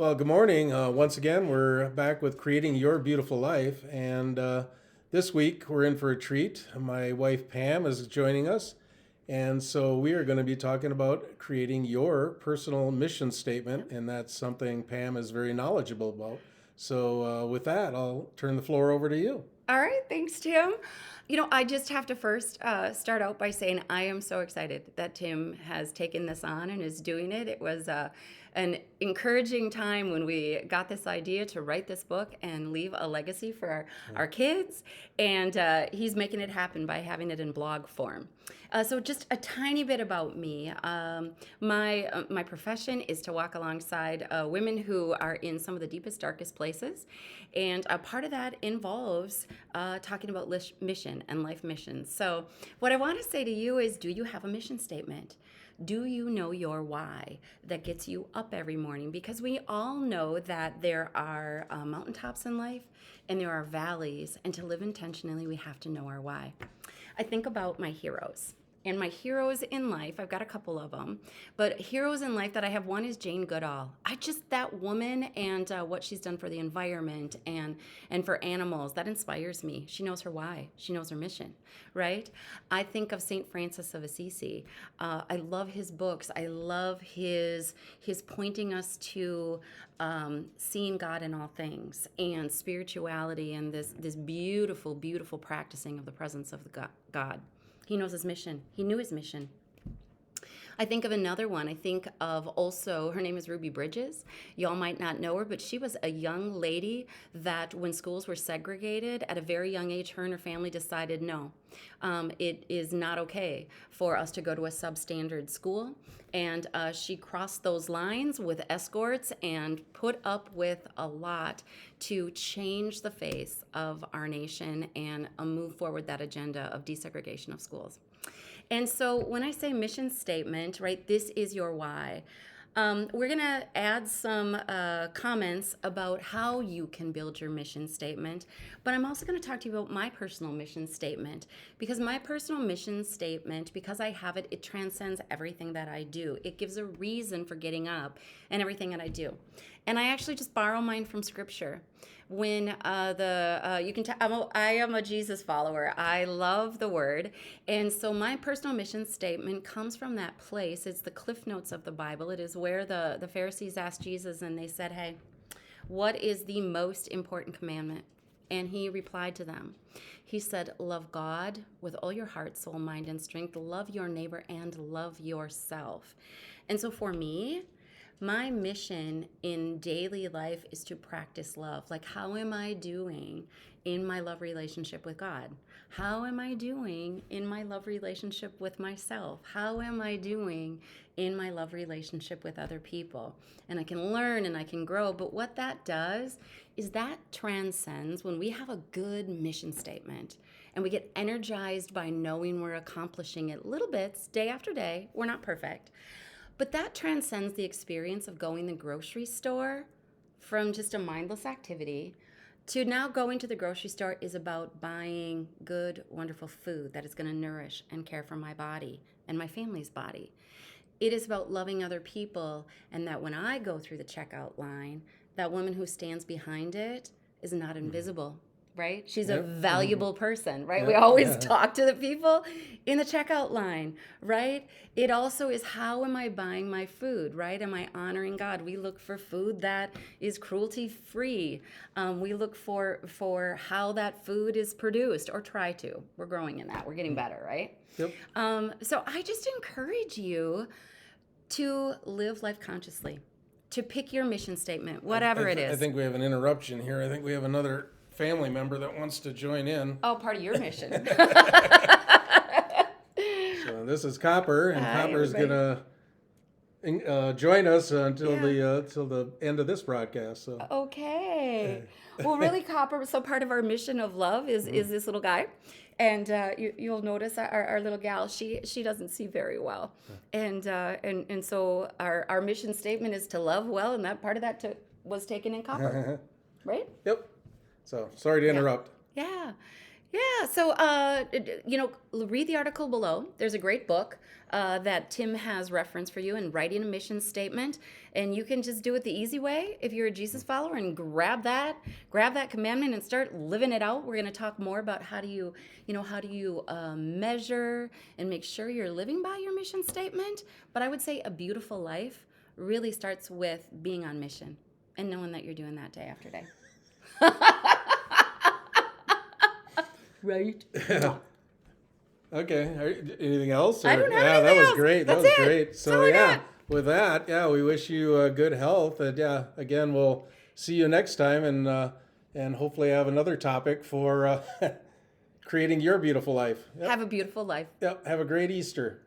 Well, good morning. Once again, we're back with Creating Your Beautiful Life. And this week, we're in for a treat. My wife, Pam, is joining us. And so we are going to be talking about creating your personal mission statement. And that's something Pam is very knowledgeable about. So with that, I'll turn the floor over to you. All right, thanks, Tim. I just have to first start out by saying I am so excited that Tim has taken this on and is doing it. It was an encouraging time when we got this idea to write this book and leave a legacy for our kids. And he's making it happen by having it in blog form. So just a tiny bit about me. My profession is to walk alongside women who are in some of the deepest, darkest places. And a part of that involves talking about mission and life missions. So what I want to say to you is, do you have a mission statement? Do you know your why that gets you up every morning? Because we all know that there are mountaintops in life and there are valleys. And to live intentionally, we have to know our why. I think about my heroes. And my heroes in life, I've got a couple of them, but heroes in life that I have, one is Jane Goodall. That woman and what she's done for the environment and for animals, that inspires me. She knows her why. She knows her mission, right? I think of St. Francis of Assisi. I love his books. I love his pointing us to seeing God in all things and spirituality and this beautiful, beautiful practicing of the presence of the God. He knows his mission. He knew his mission. I think of another one. I think of also, her name is Ruby Bridges. Y'all might not know her, but she was a young lady that when schools were segregated at a very young age, her and her family decided no, it is not okay for us to go to a substandard school. And she crossed those lines with escorts and put up with a lot to change the face of our nation and move forward that agenda of desegregation of schools. And so when I say mission statement, right, this is your why. We're going to add some comments about how you can build your mission statement, but I'm also going to talk to you about my personal mission statement, because my personal mission statement, because I have it, it transcends everything that I do. It gives a reason for getting up and everything that I do. And I actually just borrow mine from Scripture. When you can tell, I am a Jesus follower. I love the Word, and so my personal mission statement comes from that place. It's the Cliff Notes of the Bible. It is where the Pharisees asked Jesus, and they said, "Hey, what is the most important commandment?" And he replied to them. He said, "Love God with all your heart, soul, mind, and strength. Love your neighbor and love yourself." And so for me, my mission in daily life is to practice love. Like, how am I doing in my love relationship with God? How am I doing in my love relationship with myself? How am I doing in my love relationship with other people? And I can learn and I can grow, but what that does is that transcends when we have a good mission statement and we get energized by knowing we're accomplishing it little bits day after day. We're not perfect. But that transcends the experience of going to the grocery store from just a mindless activity to now going to the grocery store is about buying good, wonderful food that is going to nourish and care for my body and my family's body. It is about loving other people, and that when I go through the checkout line, that woman who stands behind it is not invisible. Right? She's a valuable person, right? We always talk to the people in the checkout line, right? It also is, how am I buying my food, right? Am I honoring God? We look for food that is cruelty-free. We look for how that food is produced, or try to. We're growing in that. We're getting better, right? Yep. So I just encourage you to live life consciously, to pick your mission statement, whatever it is. I think we have an interruption here. I think we have another family member that wants to join in. Oh, part of your mission. So this is Copper, and Hi, Copper's everybody. gonna join us until the end of this broadcast. So Okay. Well, really, Copper, so part of our mission of love is this little guy. And you'll notice our little gal, she doesn't see very well. And so our mission statement is to love well, and that part of that was taken in Copper. Right? Yep. So sorry to interrupt. Yeah. Yeah, so read the article below. There's a great book that Tim has referenced for you in writing a mission statement, and you can just do it the easy way if you're a Jesus follower and grab that commandment and start living it out. We're going to talk more about how do you measure and make sure you're living by your mission statement. But I would say a beautiful life really starts with being on mission and knowing that you're doing that day after day. Right. Okay. Anything else? I don't have Yeah, that anything was else. great. That That's was it. great. That's So all I yeah, got. with that, yeah, we wish you good health, and yeah, again, we'll see you next time, and hopefully have another topic for creating your beautiful life. Yep. Have a beautiful life. Yep. Have a great Easter.